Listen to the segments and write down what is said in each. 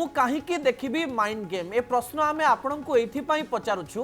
मु कहीं देखी माइंड गेम ए प्रश्न आम आपण को ये पचारुछु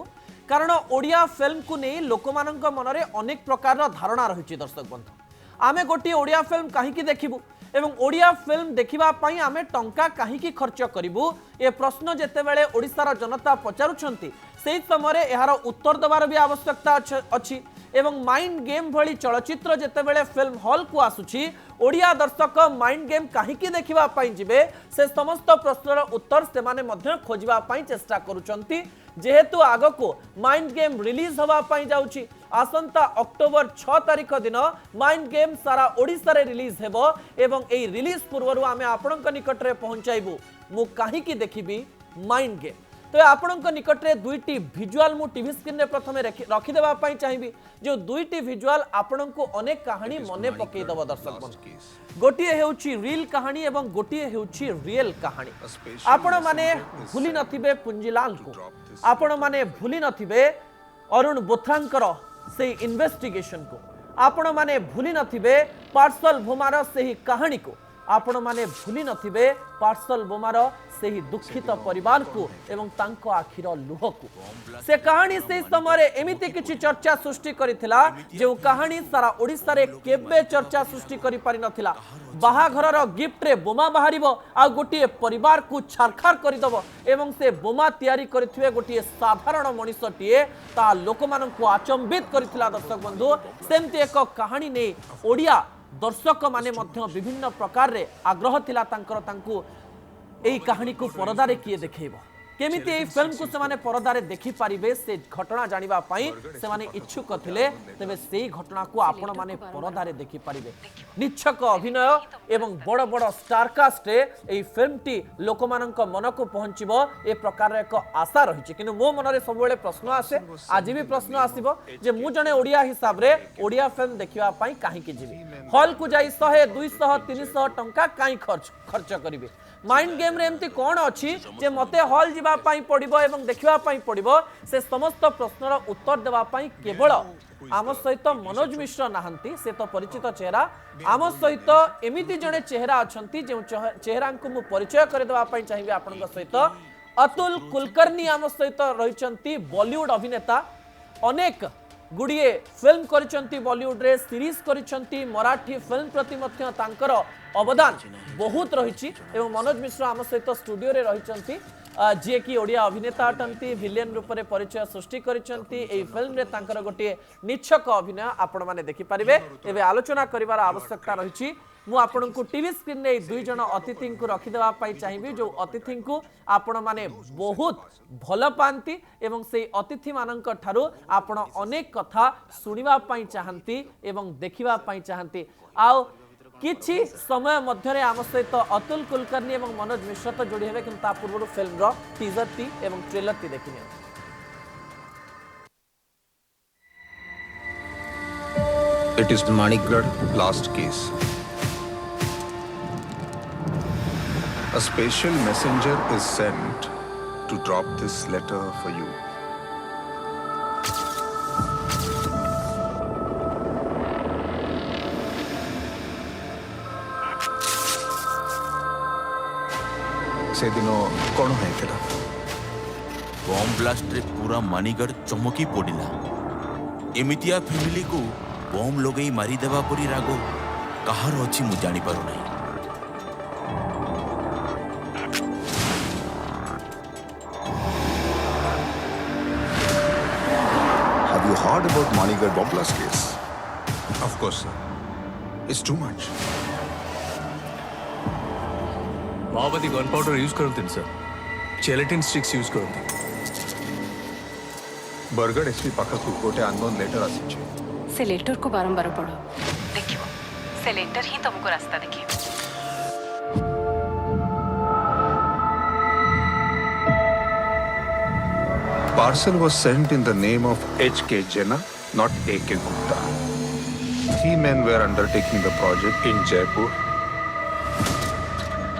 कारण ओडिया फिल्म को नहीं लोक मान मनरे अनेक प्रकार धारणा रही दर्शक बंधु आमे गोटे ओडिया फिल्म कहीं देखिबू एवं ओडिया फिल्म देखिबा पई आमे टंका कहीं खर्च करिबू ए प्रश्न जेतेबेले ओडिशार जनता पचारुछंती सेही समय यार उत्तर देवार भी आवश्यकता अछि एवं माइंड गेम भली चलचित्र जेतेबेले फिल्म हॉल को आसुछि ओडिया दर्शक माइंड गेम कहीं देखिबा पई जिबे से समस्त प्रश्नर उत्तर से माने मध्य खोजिबा पई चेष्टा करूछंती जेहेतु आग को माइंड गेम रिलीज हवा पई जाउछि आसंता अक्टोबर 6 तारिख दिन माइंड गेम सारा ओडिसा रे रिलीज हेबो एवं एई रिलीज पूर्वरु आमे आपणक निकट रे पहुंचाइबू मु कहीं देखिबी माइंड गेम तो आपणक निकट रे दुईटी विजुअल मु टीवी स्क्रीन रे प्रथम रखी देबा पई चाहिबी जो दुईटी विजुअल आपणक अनेक कहानी मने पकई दबो दर्शक बंधु गोटिए हेउची रियल कहानी एवं गोटिए हेउची रियल कहानी आपण माने भूली नथिबे पुंजीलाल को आपण माने भूली नथिबे अरुण बोथ्रांकर से इन्वेस्टिगेशन को आपण माने भूली नथिबे पार्सल बोमार से कहानी को आपण माने भूली नथिबे पार्सल बोमार से दुखित परिवार को एवं तांको आखिर लुह को से कहानी से समय एमिति किछि चर्चा सृष्टि करिथिला जो कहानी सारा ओडिसा रे केबे चर्चा सृष्टि करि पारि नथिला बाहाघरर गिफ्ट रे बोमा बाहरिबो आ गोटे परिवार को छारखार करदब एवं से बोमा तैयारी करथिबे गोटे साधारण मनुष्यटीए ता लोकमानंकु आचंबित करिथिला दर्शक बंधु सेमति एक कहानी ने ओडिया दर्शक माने मध्य विभिन्न प्रकार रे आग्रह थिला तांकर तांकु एई कहानी को परदारे किए देखेबो केमिति एई फिल्म को सेमाने परदारे देखि पारिबे से घटना जानिबा पई सेमाने इच्छुक थिले तबे सेई घटना को आपण माने परदारे देखि पारिबे निच्छक अभिनय एवं बड़ बड़ स्टार कास्ट रे एई फिल्म टी लोकमानंक मन को पहुंचीबो ए प्रकार एक आशा रहिछि किनु मो मन रे सब बेले प्रश्न आसे आज भी प्रश्न आसीबो जे मु जने ओडिया हिसाब रे ओडिया फिल्म देखिबा पई काहे कि जिबी हॉल को जाई 100 200 300 टंका काई खर्च करिवे माइंड गेम रे एमती कोन अछि जे मते हॉल जिबा पई पड़िबो एवं देखिबा पई पड़िबो से समस्त प्रश्नर उत्तर देबा पई केवल आम सहित मनोज मिश्र नाहंती से तो परिचित चेहरा आम सहित एमिति जने चेहरा अछंती जे चेहरा को मु परिचय कर देबा पई चाहिबे आपनक सहित अतुल कुलकर्णी आम सहित रहिचंती बॉलीवुड अभिनेता अनेक गुड़िए फिल्म करिसंती बॉलीवुड रे सीरीज करिसंती मराठी फिल्म प्रति मध्य तांकर अवदान बहुत रही एवं मनोज मिश्र आम सहित स्टूडियो रे रहिसंती जे कि ओडिया अभिनेता अटंती विलेन रूप में परिचय सृष्टि करिसंती एई फिल्म रे तांकर गोटे निच्छक अभिनय आपण माने देखि पारिबे एबे आलोचना करिवार आवश्यकता रही मु आपण को टीवी स्क्रीन रे दुई जन अतिथि को रखी देबा पई चाहिबी जो अतिथि को आपण माने बहुत भल पांती एवं से अतिथि मानक ठारू आपण अनेक कथा सुनिबा पई चाहंती एवं देखिबा पई चाहंती आउ किछि समय मध्य आम सहित अतुल कुलकर्णी एवं मनोज मिश्र तो जोड़ी हेबे किंतु पूर्व फिल्म रो टीजर टी एवं ट्रेलर टी देखिने It is Manikgarh blast case. A special messenger is sent to drop this letter for you. से दिनो कौन है तेरा? बॉम्ब ब्लास्ट रे पूरा मानीगढ़ चमकी पड़िला एमितिया फैमिली को बॉम्ब लगई मारी देवा परी रागो कहार अछि मु जानि पारु नै Have you heard about Manikgarh bomb blast case? Of course, sir. It's too much. माओवादी गन पाउडर यूज करते सर चेलेटिन स्टिक्स यूज करते बरगढ़ एसपी पाखकु गोटे अननोन लेटर आसी से लेटर को बारंबार पढ़ो देखियो से लेटर ही तुमको रास्ता देखिए Parcel was sent in the name of H.K. Jena, not A.K. Gupta. 3 men were undertaking the project in Jaipur.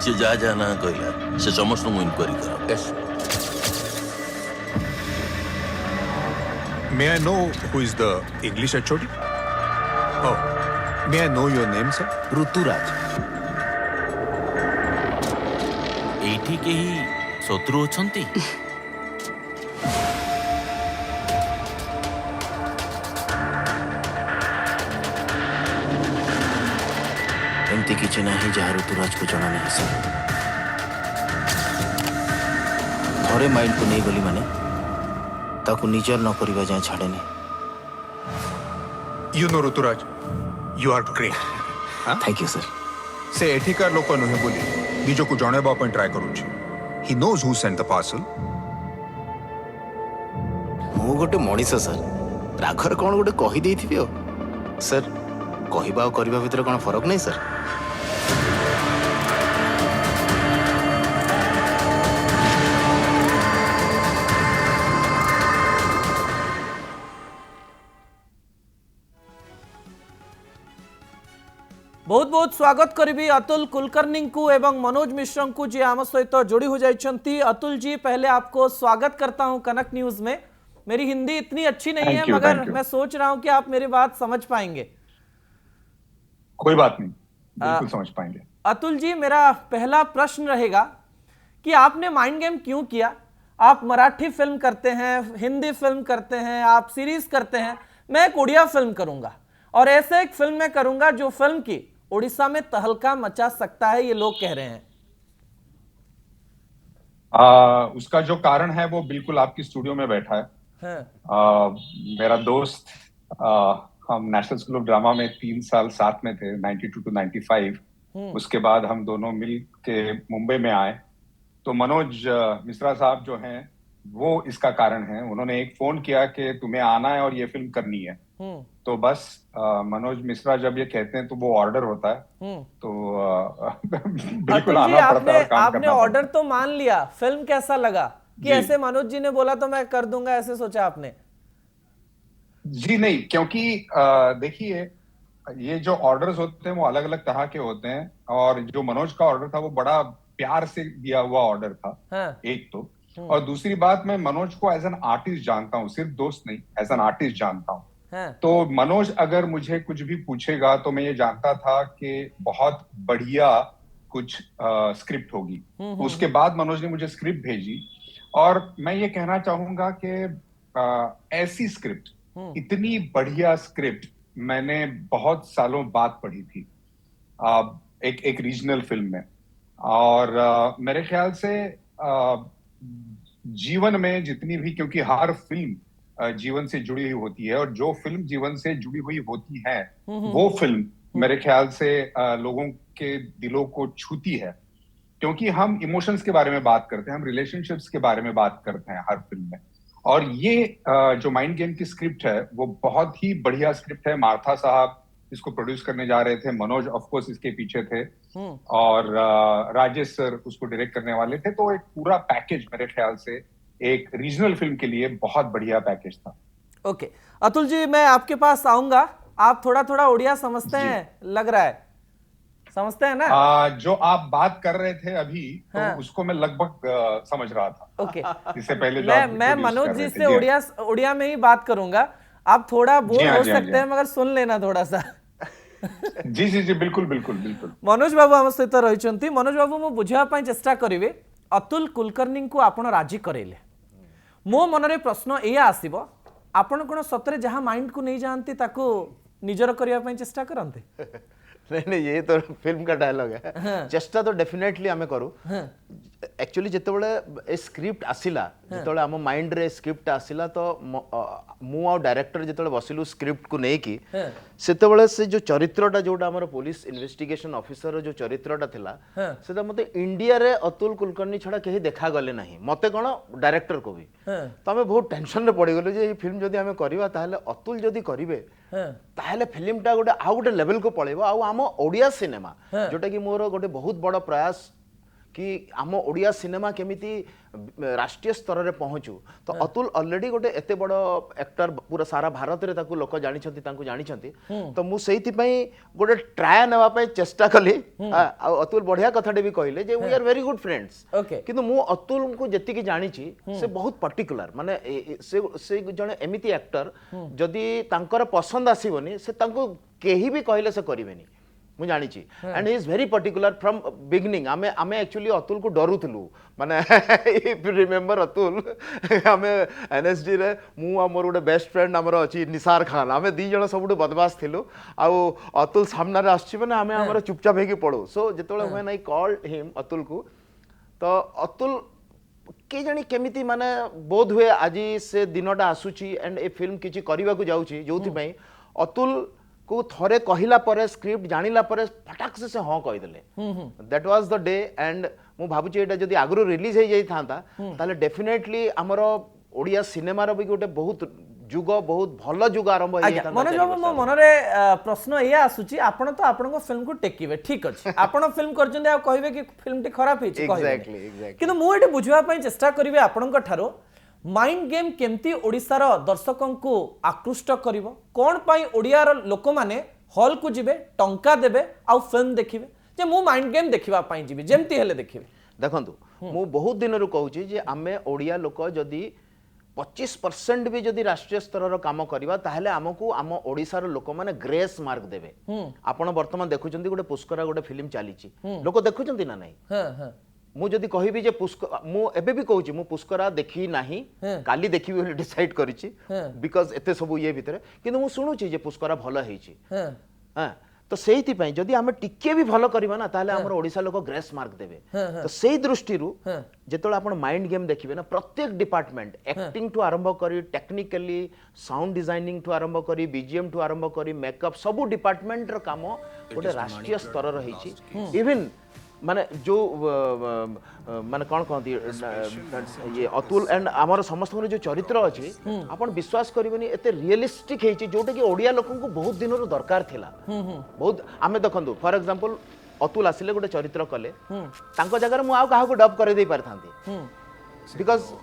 से जा जाना कहला से समस्त मु इंक्वायरी करा Yes. May I know who is the English HOD? Oh, may I know your name, sir? Rituraj ଏଇଠି କେହି ଶତ୍ରୁ ଅଛନ୍ତି? एमती किसी ना जहाँ ऋतुराज को जना नहीं सर थरे माइंड को नहीं गली माने ताकू निजर न करिबा जाए छाड़े नहीं You know, Ruturaj, you are great. Thank you sir से एठिकार लोक नुहे बोली निजो को जणेबा पई ट्राई करूची. He knows who sent the parcel. मु गोटे मनीष सर राघर कौन गोटे कही देथिबि ओ सर कहबा और करबा भितर कौन फरक नहीं सर बहुत बहुत स्वागत करी अतुल कुलकर्णी को एवं मनोज मिश्र को जी आम सहित जोड़ी हो जाती. अतुल जी पहले आपको स्वागत करता हूं कनक न्यूज में. मेरी हिंदी इतनी अच्छी नहीं है मगर मैं सोच रहा हूं कि आप मेरी बात समझ पाएंगे. कोई बात नहीं, बिल्कुल समझ पाएंगे. अतुल जी मेरा पहला प्रश्न रहेगा कि आपने माइंड गेम क्यों किया? आप मराठी फिल्म करते हैं, हिंदी फिल्म करते हैं, आप सीरीज करते हैं. मैं एक उड़िया फिल्म करूंगा और ऐसे एक फिल्म में करूंगा जो फिल्म की उड़ीसा में तहलका मचा सकता है, ये लोग कह रहे हैं. उसका जो कारण है वो बिल्कुल आपकी स्टूडियो में बैठा है. मेरा दोस्त, हम नेशनल स्कूल ऑफ ड्रामा में 3 साल साथ में थे, 92 to 95. उसके बाद हम दोनों मिल के मुंबई में आए. तो मनोज मिश्रा साहब जो हैं वो इसका कारण है. उन्होंने एक फोन किया कि तुम्हें आना है और ये फिल्म करनी है. तो बस मनोज मिश्रा जब ये कहते हैं तो वो ऑर्डर होता है. तो बिल्कुल आना पड़ता है और काम आपने ऑर्डर तो मान लिया. फिल्म कैसा लगा कि ऐसे मनोज जी ने बोला तो मैं कर दूंगा, ऐसे सोचा आपने? जी नहीं, क्योंकि देखिए ये जो ऑर्डर्स होते हैं वो अलग अलग तरह के होते हैं और जो मनोज का ऑर्डर था वो बड़ा प्यार से दिया हुआ ऑर्डर था. एक तो और दूसरी बात, मैं मनोज को एज एन आर्टिस्ट जानता हूँ, सिर्फ दोस्त नहीं, एज एन आर्टिस्ट जानता हूँ. तो मनोज अगर मुझे कुछ भी पूछेगा तो मैं ये जानता था कि बहुत बढ़िया कुछ स्क्रिप्ट होगी. उसके बाद मनोज ने मुझे स्क्रिप्ट भेजी और मैं ये कहना चाहूंगा कि ऐसी स्क्रिप्ट, इतनी बढ़िया स्क्रिप्ट मैंने बहुत सालों बाद पढ़ी थी एक रीजनल फिल्म में. और मेरे ख्याल से जीवन में जितनी भी, क्योंकि हर फिल्म जीवन से जुड़ी हुई होती है और जो फिल्म जीवन से जुड़ी हुई होती है वो फिल्म मेरे ख्याल से लोगों के दिलों को छूती है. क्योंकि हम इमोशंस के बारे में बात करते हैं, हम रिलेशनशिप्स के बारे में बात करते हैं हर फिल्म में. और ये जो माइंड गेम की स्क्रिप्ट है वो बहुत ही बढ़िया स्क्रिप्ट है. मार्था साहब इसको प्रोड्यूस करने जा रहे थे, मनोज ऑफ कोर्स इसके पीछे थे और राजेश सर उसको डायरेक्ट करने वाले थे. तो एक पूरा पैकेज मेरे ख्याल से एक रीजनल फिल्म के लिए बहुत बढ़िया पैकेज था. ओके अतुल जी, मैं आपके पास आऊंगा. आप थोड़ा थोड़ा उड़िया समझते हैं लग रहा है, समझते हैं ना? जो आप बात कर रहे थे अभी तो उसको मैं लगभग समझ रहा था. ओके इससे पहले मैं मनोज जी से उड़िया में ही बात करूंगा. आप थोड़ा बोर हो सकते हैं मगर सुन लेना थोड़ा सा. जी जी जी बिल्कुल बिल्कुल बिल्कुल. मनोज बाबू आम सहित रही. मनोज बाबू मु बुझापी चेष्टा करी. अतुल कुलकर्णी को आपण राजी करेले, मो मनरे प्रश्न एया आसीबो, आपण कोन सतरे जहां माइंड को नहीं जानती ताको निजर करिया पई चेष्टा करंते? नहीं नहीं, ये तो फिल्म का डायलॉग है. चेष्टा तो डेफिनेटली आमे करू. एक्चुअली जितेबले ए स्क्रिप्ट आसिला, जितेबले आम माइंड रे स्क्रिप्ट आसिला तो मु आ डायरेक्टर जितेबले बसिलु स्क्रिप्ट को नै कि सेतेबले से जो चरित्रटा जोटा हमर पुलिस इन्वेस्टिगेशन ऑफिसर जो चरित्रटा थिला सेटा मते इंडिया रे अतुल कुलकर्णी छडा केही देखा गले नाही, मते कोन डायरेक्टर को भी. तो आमे बहुत टेंशन रे पड़ी गेलो जे ए फिल्म जदी आमे करबा ताहले अतुल जदी करिवे ताहले फिल्मटा गोटे आउ गोटे लेवल को पळेबो. आउ आम ओडिया सिनेमा जोटा कि मोर गोटे बहुत बड़ प्रयास कि आम ओडिया सिनेमा केमिति राष्ट्रीय स्तर रे पहुंचू. तो अतुल ऑलरेडी गोटे एते बड़ एक्टर पूरा सारा भारत रे ताकू लोक जानिछंती, ताकू जानिछंती. तो मु सेहिति पई गोटे ट्राय नेवा पई चेष्टा कली. अतुल बढ़िया कथाटे भी कहले जे we are very good friends. किंतु मु अतुल को जति कि जानिछि से बहुत पर्टिकुलर, माने से जने एमिति एक्टर जदी तांकर पसंद आसीबनी से तांको केही भी कहले से करिवेनी. मु जानी छी and he is very particular from beginning आमे एक्चुअली अतुल को डरुथलु माने इफ यू रिमेंबर अतुल आमे एनएसडी रे मु आ मोर गोटे बेस्ट फ्रेंड हमर अछि निसार खान आमे दी जण सबुठ बदमाश थिलु आ अतुल सामने रे आछि माने आमे हमर चुपचाप हेकी पड़ो सो जेतोले when I called him Atul को तो अतुल के जानी केमिति माने बोध हुए आज से दिनटा आसुची एंड ए फिल्म किछि करिवा को जाउची जोथि पई अतुल को थरे कहिला परे स्क्रिप्ट जानिला परे फटाक से हाँ कहि देले that was the day and मु भाबुची एटा जदी आगरो रिलीज हे जाई थांता ताले डेफिनेटली हमरो ओडिया सिनेमा रो भी गोटे बहुत जुग बहुत भल जुग आरंभ हे आज्ञा मनोज बाबू मो मनरे प्रश्न ये आसुची आपण तो आपण को फिल्म को टेकिबे ठीक अछि आपण फिल्म करजंदे आ कहिबे कि फिल्म टी खराब हिची कहिबे एग्जैक्टली किंतु मु एटे बुझवा पई चेष्टा करिवे आपण को ठारो माइंड गेम केमती ओडिसार दर्शकों को आकृष्ट करिवो कोन पाई ओडियार लोक माने हॉल को जिबे टंका देबे आ फिल्म देखिबे जे मु माइंड गेम देखिबा पाई जिबे जेमती हेले देखिबे देखंतु मु बहुत दिन रु कहूची जे आमे ओडिया लोक जदी 25% भी जदी राष्ट्रीय स्तर रो काम करिवा ताहले हमकु आम ओडिसार लोक माने ग्रेस मार्क देबे आपण वर्तमान देखुचंती गोटे पुष्करा गोटे फिल्म चालीची लोक देखुचंती ना नहीं हां हां मु जदी कहिबी जे मु एबे भी कहूची मु पुष्करा देखी नाही काली देखिबी बोली डिसाइड करिची बिकॉज़ एते सब ये भितरे किंतु मु सुनुची जे पुष्करा भलो हेची हां तो सेहिति पई जदी हम टिके भी भलो करबा ना ताले हमर ओडिसा लोक ग्रेस मार्क देबे तो सेही दृष्टि रु जेतोला आपण माइंड गेम देखिबे ना प्रत्येक डिपार्टमेंट एक्टिंग टू आरंभ करी टेक्निकली साउंड डिजाइनिंग टू आरंभ करी बीजीएम टू आरंभ करी मेकअप सब डिपार्टमेंट रो काम गोटे राष्ट्रीय स्तर रहिची इवन माने जो माने कौन कहती ये अतुल एंड आमर समस्त जो चरित्र अच्छी आपण विश्वास करिबनी एते रियलिस्टिक हेची जोटे कि ओडिया लोकन को बहुत दिन रो दरकार थिला बहुत आमे देखंतु फॉर एग्जांपल अतुल आसिले गोटे चरित्र कले तांको जगह मु आ काहा को डब करे दे परथांती बिकॉज़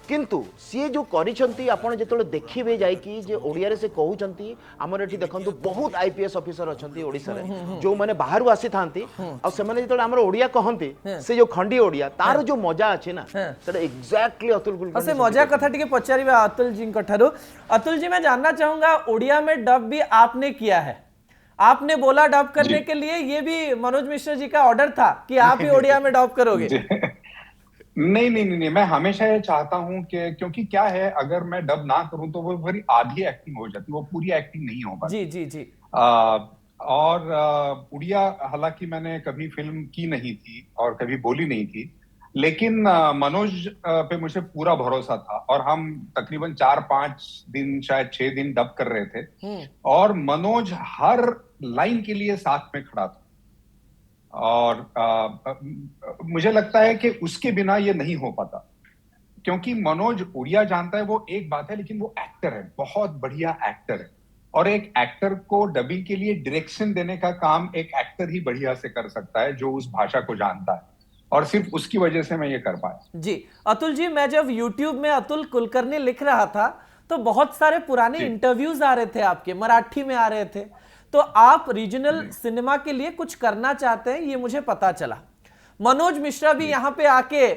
किंतु सी जो करिसंती आपण जेतोले देखिबे जाय कि जे ओडिया रे से कहउचंती हमर एठी देखंतु बहुत आईपीएस ऑफिसर अछंती ओडिसा रे जो माने बाहरु आसी थांती आ से माने जेतोले हमर ओडिया कहंती से जो खंडी ओडिया तार जो मजा अछि ना सेटा एग्जैक्टली अतुल कुलकर्णी से मजा कथा टिके पचारिबा अतुल जी कठारु अतुल जी मैं जानना चाहूंगा ओडिया में डब भी आपने किया है आपने बोला डब करने के लिए ये भी मनोज मिश्रा जी का ऑर्डर था कि आप ही ओडिया में डब करोगे नहीं, मैं हमेशा ये चाहता हूं कि क्योंकि क्या है अगर मैं डब ना करूं तो वो बड़ी आधी एक्टिंग हो जाती है, वो पूरी एक्टिंग नहीं हो पाती। जी और उड़िया हालांकि मैंने कभी फिल्म की नहीं थी और कभी बोली नहीं थी, लेकिन मनोज पे मुझे पूरा भरोसा था और हम तकरीबन 4-5 दिन शायद 6 दिन डब कर रहे थे और मनोज हर लाइन के लिए साथ में खड़ा था और मुझे लगता है कि उसके बिना ये नहीं हो पाता क्योंकि मनोज उड़िया जानता है वो एक बात है, लेकिन वो एक्टर है, बहुत बढ़िया एक्टर है और एक एक्टर को डबिंग के लिए डायरेक्शन देने का काम एक एक्टर ही बढ़िया से कर सकता है जो उस भाषा को जानता है और सिर्फ उसकी वजह से मैं ये कर पाया। जी अतुल जी, मैं जब YouTube में अतुल कुलकर्णी लिख रहा था तो बहुत सारे पुराने इंटरव्यूज आ रहे थे आपके, मराठी में आ रहे थे, तो आप रीजनल सिनेमा के लिए कुछ करना चाहते हैं ये मुझे पता चला। मनोज मिश्रा भी यहाँ पे आके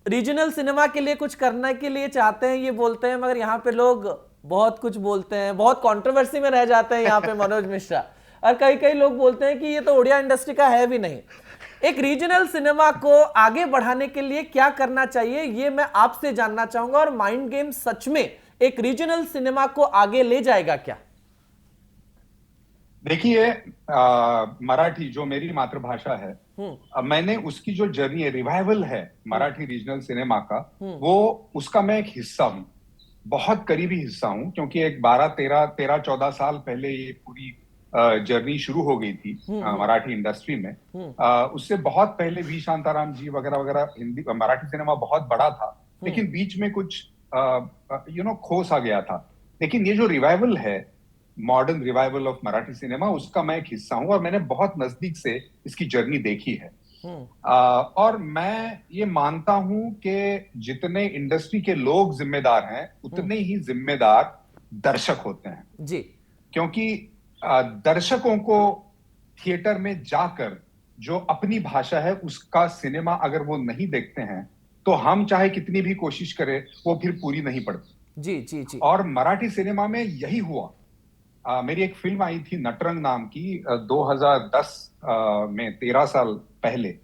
रीजनल सिनेमा के लिए कुछ करने के लिए चाहते हैं ये बोलते हैं, मगर यहाँ पे लोग बहुत कुछ बोलते हैं, बहुत कंट्रोवर्सी में रह जाते हैं यहाँ पे मनोज मिश्रा, और कई लोग बोलते हैं कि ये तो ओडिया इंडस्ट्री का है भी नहीं। एक रीजनल सिनेमा को आगे बढ़ाने के लिए क्या करना चाहिए ये मैं आपसे जानना चाहूंगा, और माइंड गेम सच में एक रीजनल सिनेमा को आगे ले जाएगा क्या? देखिए मराठी जो मेरी मातृभाषा है, मैंने उसकी जो जर्नी है, रिवाइवल है मराठी रीजनल सिनेमा का, वो उसका मैं एक हिस्सा हूँ, बहुत करीबी हिस्सा हूँ, क्योंकि एक 13-14 साल पहले ये पूरी जर्नी शुरू हो गई थी मराठी इंडस्ट्री में। उससे बहुत पहले वी शांताराम जी वगैरह वगैरह हिंदी मराठी सिनेमा बहुत बड़ा था, लेकिन बीच में कुछ खोस आ गया था। लेकिन ये जो रिवाइवल है, modern revival of Marathi cinema, उसका मैं एक हिस्सा हूं और मैंने बहुत नजदीक से इसकी जर्नी देखी है। और मैं ये मानता हूं कि जितने इंडस्ट्री के लोग जिम्मेदार हैं उतने ही जिम्मेदार दर्शक होते हैं जी, क्योंकि दर्शकों को थिएटर में जाकर जो अपनी भाषा है उसका सिनेमा अगर वो नहीं देखते हैं तो हम चाहे कितनी भी कोशिश करें वो फिर पूरी नहीं पड़ती। जी जी जी। और मराठी सिनेमा में यही हुआ मेरी एक फिल्म आई थी नटरंग नाम की 2010 में, 13 साल पहले,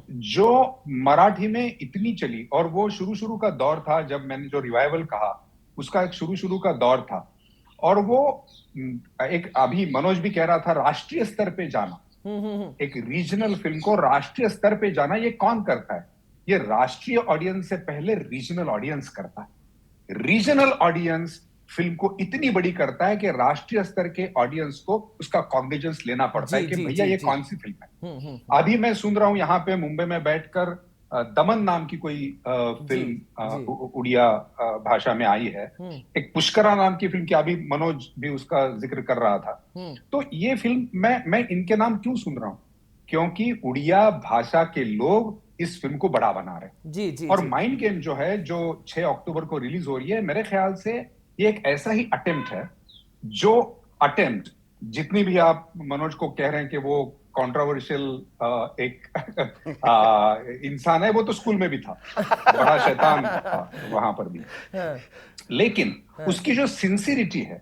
जो मराठी में इतनी चली, और वो शुरू का दौर था जब मैंने जो रिवाइवल कहा, उसका एक शुरू का दौर था। और वो एक, अभी मनोज भी कह रहा था, राष्ट्रीय स्तर पे जाना, एक रीजनल फिल्म को राष्ट्रीय स्तर पे जाना, ये कौन करता है? ये राष्ट्रीय ऑडियंस से पहले रीजनल ऑडियंस करता है। रीजनल ऑडियंस फिल्म को इतनी बड़ी करता है कि राष्ट्रीय स्तर के ऑडियंस को उसका कॉग्निजेंस लेना पड़ता है कि भैया ये कौन सी फिल्म है। अभी मैं सुन रहा हूं यहाँ पे मुंबई में बैठकर दमन नाम की कोई फिल्म उड़िया भाषा में आई है, एक पुष्करा नाम की फिल्म की, अभी मनोज भी उसका जिक्र कर रहा था। तो ये फिल्म मैं इनके नाम क्यों सुन रहा हूं? क्योंकि उड़िया भाषा के लोग इस फिल्म को बड़ा बना रहे हैं। और माइंड गेम जो है, जो 6 अक्टूबर को रिलीज हो रही है, मेरे ख्याल से ये एक ऐसा ही अटेम्प्ट है, जो अटेम्प्ट जितनी भी आप मनोज को कह रहे हैं कि वो कंट्रोवर्शियल एक इंसान है, वो तो स्कूल में भी था, बड़ा शैतान था वहां पर भी, लेकिन उसकी जो सिंसिरिटी है,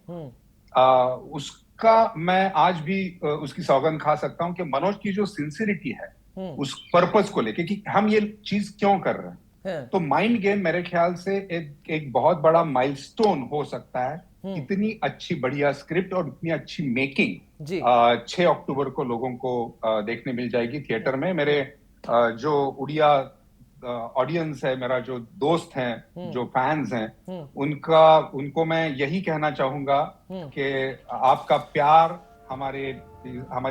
उसका मैं आज भी उसकी सौगंध खा सकता हूं कि मनोज की जो सिंसिरिटी है उस पर्पस को लेके कि हम ये चीज क्यों कर रहे हैं। तो माइंड गेम मेरे ख्याल से एक बहुत बड़ा माइलस्टोन हो सकता है। इतनी अच्छी बढ़िया स्क्रिप्ट और इतनी अच्छी मेकिंग 6 अक्टूबर को लोगों को देखने मिल जाएगी थिएटर में। मेरे जो उड़िया ऑडियंस है, मेरा जो दोस्त हैं, जो फैंस हैं, उनको मैं यही कहना चाहूंगा कि आपका प्यार हमारी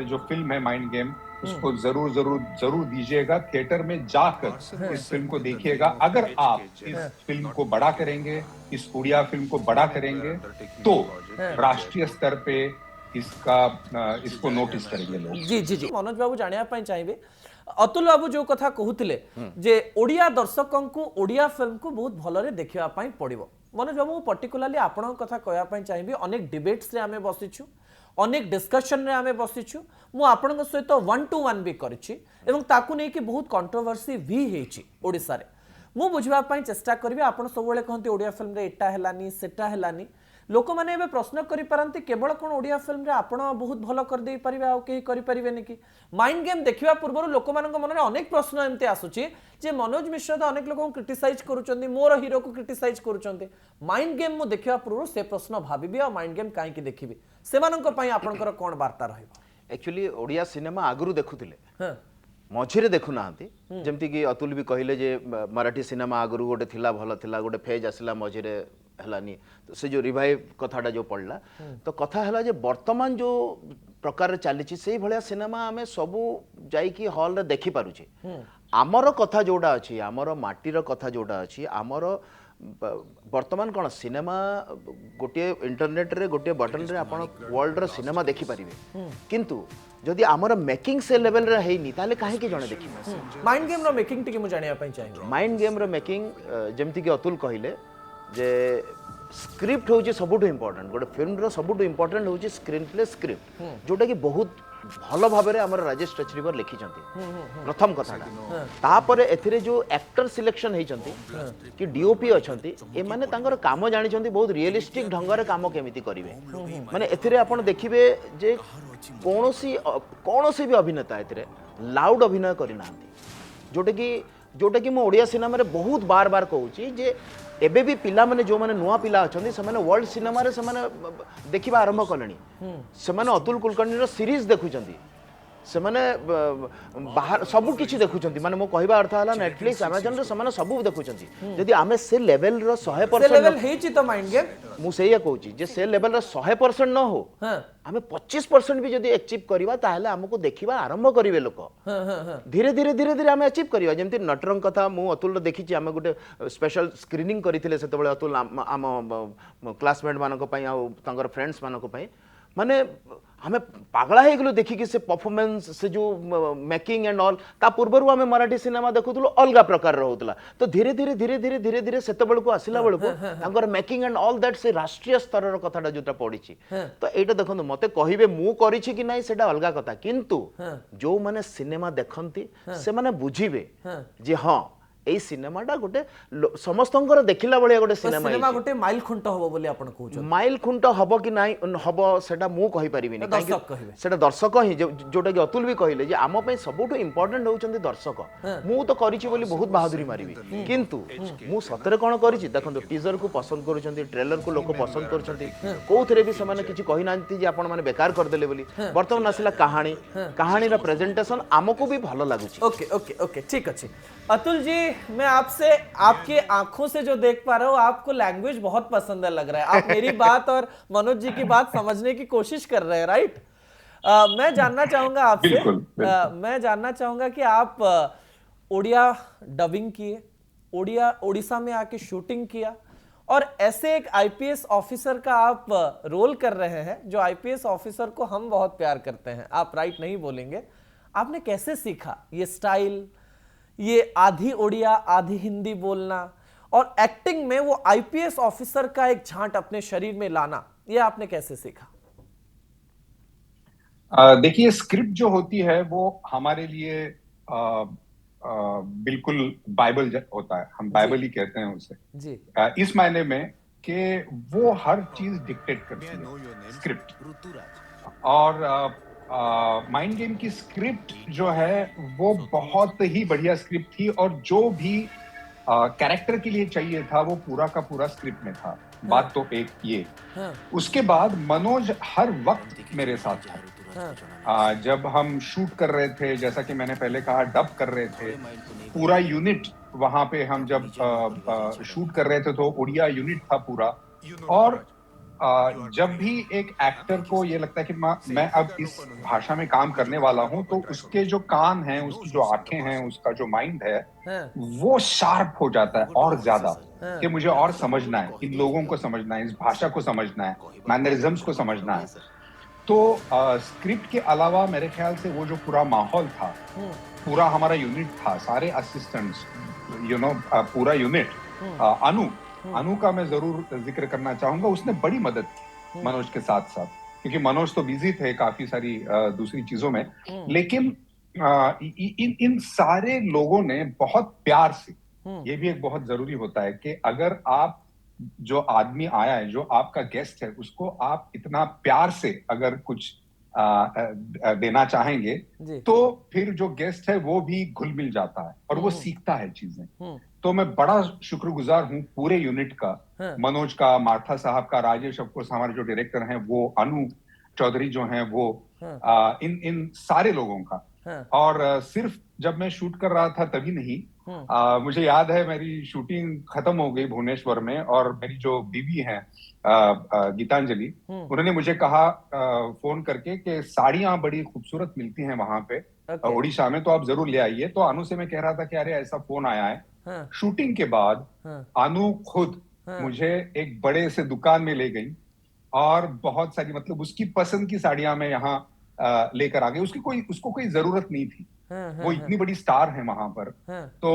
जो फिल्म है माइंड गेम, उसको जरूर दीजिएगा। थिएटर में जाकर इस फिल्म को देखिएगा। अगर आप इस फिल्म को बड़ा करेंगे, इस उड़िया फिल्म को बड़ा करेंगे, तो राष्ट्रीय स्तर पे इसको नोटिस करेंगे लोग। जी मनोज बाबू जानिया पाई चाहिए, अतुल बाबू जो कथा कहूतिले जे ओडिया दर्शकों को ओडिया फिल्म को बहुत भलरे देखिया पाई पड़िबो। मनोज बाबू पर्टिकुलरली आपन कथा कहया पाई चाहिए, अनेक डिबेट्स रे आमे बसिछु, अनेक डिस्कशन रे आमे बसिछु, मु आपन सहित 1-to-1 भी करिछि एवं ताकू नै कि बहुत कंट्रोवर्सी भी हेछि ओडिसा रे। मु बुझवा पाई चेष्टा करबी, आपन सबले कहंती ओडिया फिल्म रे एटा हेलानी सेटा हेलानी, लोक माने एबे प्रश्न करि पारंती केवल कोन ओडिया फिल्म रे आपण बहुत भलो कर देई परिबे आ केही करि परिबेनी कि। माइंड गेम देखिबा पूर्व लोक मानक मन रे अनेक प्रश्न एमते आसुची जे मनोज मिश्र तो अनेक लोक क्रिटिसाइज करूचंदी, मोर हीरो को क्रिटिसाइज करूचंदी। माइंड गेम मु देखिबा पूर्व से प्रश्न भाबिबी आ माइंड गेम काहे कि देखिबी, सेमानक पई आपनकर कोन वार्ता रहइबो? एक्चुअली ओडिया सिनेमा आगुरु देखुथिले, मझिरे देखु नांती। जेमति कि अतुल भी कहिले जे मराठी सिनेमा आगुरु गोटे थिला, भलो थिला, गोटे फेज आसिला, मझिरे हलानी, तो से जो रिवाइव कथाटा जो पड़ला, तो कथा हला जे वर्तमान जो प्रकार चली से भलिया सिनेमा आमे सबू जाइकी हॉल रे देखि पारुछे। आमर कथा जोड़ा अछि, आमर माटीर कथा जोड़ा अछि, आमर वर्तमान कौन सिनेमा गोटे इंटरनेट रे गोटे बटन रे आपण वर्ल्ड रो सिनेमा देखि परिबे, किंतु जदि आमर मेकिंग से लेवल रे हेनी ताले काहे कि जणे देखि। माइंड गेम रो मेकिंग टिके मु जानिया पई चाहिए। माइंड गेम रो मेकिंग जेमति कि अतुल कहिले जे स्क्रिप्ट होची सबुठु इंपोर्टेंट, गोटे फिल्म रो सबुठु इंपोर्टेंट होची स्क्रीन प्ले स्क्रिप्ट, जोटा कि बहुत भल भाव में आमर राजेश टचरीवर लिखी प्रथम कथाटा। तापर एथिरे जो एक्टर सिलेक्शन होइचंती कि डीओपी अछंती, ए माने तांकर काम जानिचंती बहुत रियलिस्टिक ढंग रे काम केमिति करिवे। माने एथिरे आपण देखिबे जे कोनोसी भी अभिनेता एथिरे लाउड अभिनय करि नांती, जोटा कि मो ओडिया सिनेमा रे बहुत बार बार कहूची जे एबे भी पिला माने जो माने नुआ पिला अछंती, से माने वर्ल्ड सिनेमा रे से माने देखिबा आरंभ कलेनी, से माने अतुल कुलकर्णी रो सीरीज देखुचंती, से माने बाहर सब किछि देखुचंती। माने मो कहबा अर्थ हला नेटफ्लिक्स अमेजन रे से माने सब देखुचंती। यदि आमे से लेवल रो 100% लेवल हेछि तो माइंड गेम मु सेया कहूची जे से लेवल रो 100% न हो, आमे 25% भी जदि अचीव करबा ताहले हमको देखिबा आरंभ करिवे लोक। धीरे धीरे आमे अचीव करबा। जेमति नटरंग कथा मु अतुल रो देखिछि, आमे गुटे स्पेशल स्क्रीनिंग करिथिले सेतबेले अतुल आम क्लासमेट मानको पई आ तांगर फ्रेंड्स मानको पई, माने हमें पागला है गलो देखि कि से परफॉर्मेंस से जो मेकिंग एंड ऑल। ता पूर्वरु हमें मराठी सिनेमा देखुतलो अलगा प्रकार रहउतला, तो धीरे धीरे सेतबेल को आसिला बेल को तांकर मेकिंग एंड ऑल दैट से राष्ट्रीय स्तर रो कथाटा जोटा पडिछि। तो एटा देखंतु मते कहिबे मु करिछि कि नाही सेटा अलगा कथा, किंतु जो माने सिनेमा देखंती से माने बुझिबे जे हां एई सिनेमाटा गोटे समस्तंकर देखिला बलिया गोटे सिनेमा सिनेमा गोटे माइल खुंट हबो बोली आपण कहउछ माइल खुंट हबो कि नाही हबो सेटा मु कहि परिबिनी दर्शक कहिबे सेटा दर्शक ही जोटा कि अतुल भी कहले जे आम पई सबुठु इंपोर्टेंट होउचंदी दर्शक मु तो करिछि बोली बहुत बहादुरी मारिबी किंतु मु सतरे कोन करिछि देखंतु टीजर को पसंद करूचंदी ट्रेलर को लोक पसंद करूचंदी कोउथरे भी समान किछि कहि नांती जे आपण माने बेकार कर देले बोली वर्तमान आसिला कहानी रा प्रेजेंटेशन हमको भी भलो लागुछि ओके ओके ओके ठीक अच्छे अतुल जी मैं आपसे आपकी आंखों से जो देख पा रहा हूँ आपको लैंग्वेज बहुत पसंद है लग रहा है आप मेरी बात और मनोज जी की बात समझने की कोशिश कर रहे हैं राइट मैं जानना चाहूंगा आपसे मैं जानना चाहूंगा कि आप ओडिया डबिंग किए ओडिशा में आके शूटिंग किया और ऐसे एक आईपीएस ऑफिसर का आप रोल कर रहे हैं जो आईपीएस ऑफिसर को हम बहुत प्यार करते हैं आप राइट नहीं बोलेंगे आपने कैसे सीखा ये स्टाइल ये आधी ओडिया आधी हिंदी बोलना और एक्टिंग में वो आईपीएस ऑफिसर का एक झांट अपने शरीर में लाना ये आपने कैसे सीखा देखिए स्क्रिप्ट जो होती है वो हमारे लिए बिल्कुल बाइबल होता है हम बाइबल ही कहते हैं उसे जी इस मायने में कि वो हर चीज डिक्टेट करती है स्क्रिप्ट और माइंड गेम की स्क्रिप्ट जो है वो बहुत ही बढ़िया स्क्रिप्ट थी और जो भी कैरेक्टर के लिए चाहिए था वो पूरा का पूरा स्क्रिप्ट में था बात तो एक ये उसके बाद मनोज हर वक्त मेरे साथ था जब हम शूट कर रहे थे जैसा कि मैंने पहले कहा डब कर रहे थे पूरा यूनिट वहां पे हम जब शूट कर रहे थे तो ओडिया यूनिट था पूरा और जब भी एक एक्टर को ये लगता है कि मैं अब इस भाषा में काम करने वाला हूं तो उसके जो कान हैं उसकी जो आंखें हैं उसका जो माइंड है वो शार्प हो जाता है और ज्यादा कि मुझे और समझना है इन लोगों को समझना है इस भाषा को समझना है मैनरिज्म्स को समझना है तो स्क्रिप्ट के अलावा मेरे ख्याल से वो जो पूरा माहौल था पूरा हमारा यूनिट था सारे असिस्टेंट्स पूरा यूनिट अनु का मैं जरूर जिक्र करना चाहूंगा उसने बड़ी मदद की मनोज के साथ साथ क्योंकि मनोज तो बिजी थे काफी सारी दूसरी चीजों में लेकिन इन सारे लोगों ने बहुत प्यार से ये भी एक बहुत जरूरी होता है कि अगर आप जो आदमी आया है जो आपका गेस्ट है उसको आप इतना प्यार से अगर कुछ देना चाहेंगे तो फिर जो गेस्ट है वो भी घुल मिल जाता है और वो सीखता है चीजें तो मैं बड़ा शुक्रगुजार हूँ पूरे यूनिट का मनोज का मार्था साहब का राजेश ऑफकोर्स हमारे जो डायरेक्टर हैं वो अनु चौधरी जो हैं वो इन सारे लोगों का और सिर्फ जब मैं शूट कर रहा था तभी नहीं मुझे याद है मेरी शूटिंग खत्म हो गई भुवनेश्वर में और मेरी जो बीवी है गीतांजलि उन्होंने मुझे कहा फोन करके कि साड़ियां बड़ी खूबसूरत मिलती हैं वहां पे ओडिशा में तो आप जरूर ले आइए तो अनु से मैं कह रहा था कि अरे ऐसा फोन आया है शूटिंग के बाद अनु खुद मुझे एक बड़े से दुकान में ले गई और बहुत सारी मतलब उसकी पसंद की साड़ियां मैं यहाँ लेकर आ गई उसको कोई जरूरत नहीं थी वो इतनी बड़ी स्टार है वहां पर तो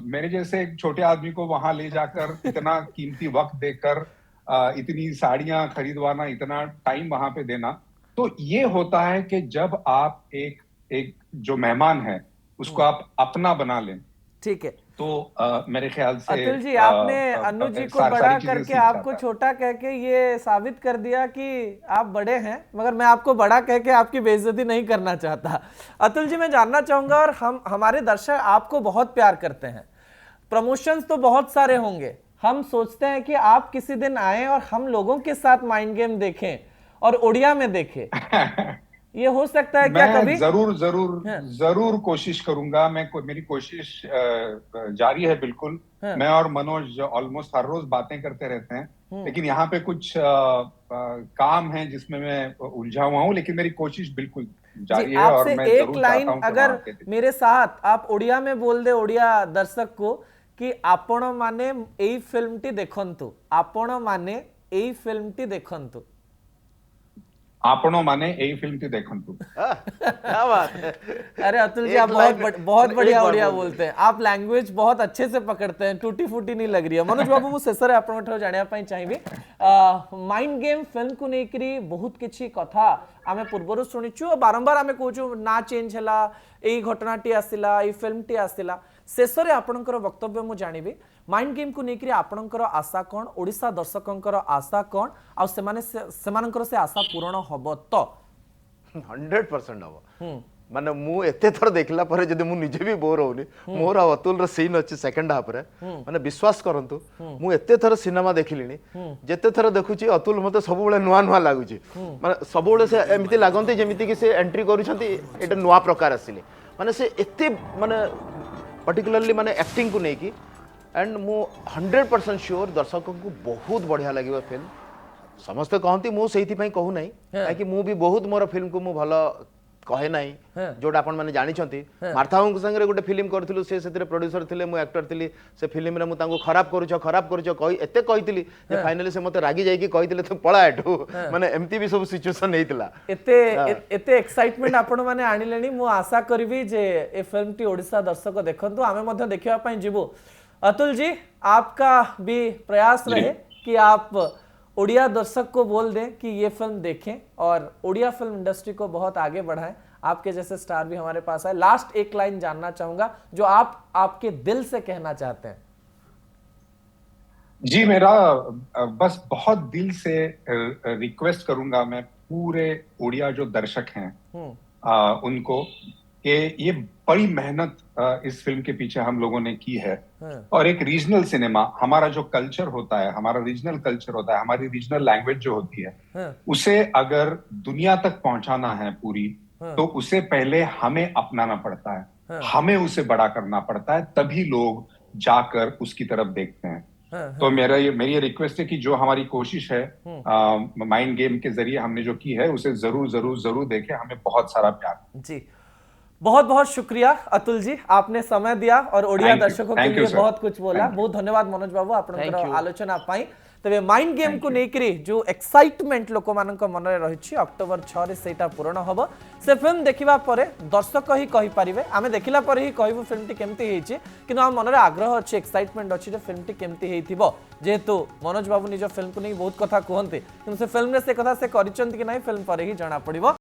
मेरे जैसे एक छोटे आदमी को वहां ले जाकर इतना कीमती वक्त देकर इतनी साड़ियां खरीदवाना इतना टाइम वहां पे देना तो ये होता है कि जब आप एक जो मेहमान है उसको आप अपना बना लें ठीक है तो मेरे ख्याल से अतुल जी आपने अनु जी को बड़ा करके आपको छोटा कह के ये साबित कर दिया कि आप बड़े हैं मगर मैं आपको बड़ा कह के आपकी बेइज्जती नहीं करना चाहता अतुल जी मैं जानना चाहूंगा और हमारे दर्शक आपको बहुत प्यार करते हैं प्रमोशंस तो बहुत सारे होंगे हम सोचते हैं कि आप किसी दिन आए और हम लोगों के साथ माइंड गेम देखें और ओडिया में देखें ये हो सकता है क्या कभी जरूर कोशिश करूंगा मेरी कोशिश जारी है बिल्कुल मैं और मनोज ऑलमोस्ट हर रोज बातें करते रहते हैं लेकिन यहाँ पे कुछ काम है जिसमें मैं उलझा हुआ हूँ लेकिन मेरी कोशिश बिल्कुल जारी है और मैं एक लाइन अगर मेरे साथ आप ओडिया में बोल दे ओडिया दर्शक को कि आपण माने एई फिल्म टी देखंतु आपण माने एई फिल्म टी देखंतु आपनो माने यही फिल्म थी देखंतु क्या बात है अरे अतुल जी आप बहुत बढ़िया ओडिया बोलते हैं आप लैंग्वेज बहुत अच्छे से पकड़ते हैं टूटी फूटी नहीं लग रही है मनोज बाबू मु शेष रे आपण ठो जानिया पई चाहिबी माइंड गेम फिल्म को नेकरी बहुत किछि कथा आमे पूर्वरु सुनिछु बारंबार आमे कहूछु ना चेंज हला एई घटनाटी आसिला एई फिल्मटी आसिला शेष में आपणकर वक्तव्य मु जानिबी माइंड गेम को लेकर आपणकर आशा कौन ओडिशा दर्शकंकर आशा कौन आ सेमानकर से आशा पूर्ण हब तो 100% हम माने मु एते थर देखला परे जदि मु निजे भी बोर होनी मोर आ अतुल रो सीन अछि सेकंड हाफ रे माने विश्वास करंतु मु एते थर सिनेमा देखिलिनी जेते थर देखुची अतुल मते सब बेले नुआ नुआ लागुची माने सब बेले से एमिति लागंती जेमिति कि से एंट्री करूछंती एटा नुआ प्रकार आसिले माने से एते माने पर्टिकुलरली माने एक्टिंग को नेकी एंड मु 100% श्योर दर्शकों को बहुत बढ़िया लगे फिल्म समस्ते कहती मु सेहिति पई कहू नाही काहे कि मु भी बहुत मोर फिल्म को मु भलो कहे नाही जोटा आपण माने जानि छंती मार्थाउंग संगे गोटे फिल्म करथिलु से सेतिरे प्रोड्यूसर थिले मु एक्टर थिली से फिल्म रे मु तांको खराब करूछ कहि एते कहितली जे फाइनली से मते रागी जाई कि कहितले तो पळा एठू माने एम्ति भी सब सिचुएशन हेतिला एते एक्साइटमेंट आपण माने आनिलेनी मु आशा करबी जे ए फिल्म टी ओडिसा दर्शक देखंतु आमे मध्ये देखिबा पई जिवो अतुल जी आपका भी प्रयास रहे कि आप ओडिया दर्शक को बोल दें कि ये फिल्म देखें और ओडिया फिल्म इंडस्ट्री को बहुत आगे बढ़ाएं आपके जैसे स्टार भी हमारे पास है लास्ट एक लाइन जानना चाहूंगा जो आप आपके दिल से कहना चाहते हैं जी मेरा बस बहुत दिल से रिक्वेस्ट करूंगा मैं पूरे ओडिया जो दर्शक हैं उनको कि ये बड़ी मेहनत इस फिल्म के पीछे हम लोगों ने की है और एक रीजनल सिनेमा हमारा जो कल्चर होता है हमारा रीजनल कल्चर होता है हमारी रीजनल लैंग्वेज जो होती है उसे अगर दुनिया तक पहुंचाना है पूरी तो उसे पहले हमें अपनाना पड़ता है हमें उसे बड़ा करना पड़ता है तभी लोग जाकर उसकी तरफ देखते हैं तो मेरी रिक्वेस्ट है कि जो हमारी कोशिश है माइंड गेम के जरिए हमने जो की है उसे जरूर जरूर जरूर देखें हमें बहुत सारा प्यार जी बहुत बहुत शुक्रिया अतुल जी आपने समय दिया और ओडिया दर्शकों के लिए बहुत कुछ बोला बहुत धन्यवाद मनोज बाबू आपनकर आलोचना पाई तबे माइंड गेम को नेकरी जो एक्साइटमेंट लोक मानक मन रे रहिछि अक्टोबर 6 रे सेटा पूर्ण हबो से फिल्म देखिबा परे दर्शक ही कहि परिबे आमे देखिला परे ही कहबो फिल्म टी केमती हेछि किनु हम मन रे आग्रह अछि एक्साइटमेंट अछि जे फिल्म टी केमती हेइथिबो जेहेतु मनोज बाबू निज फिल्म को नै बहुत कथा कहंते किनु से फिल्म रे से कथा से करिसंती कि नै फिल्म परे ही जणा पड़िबो।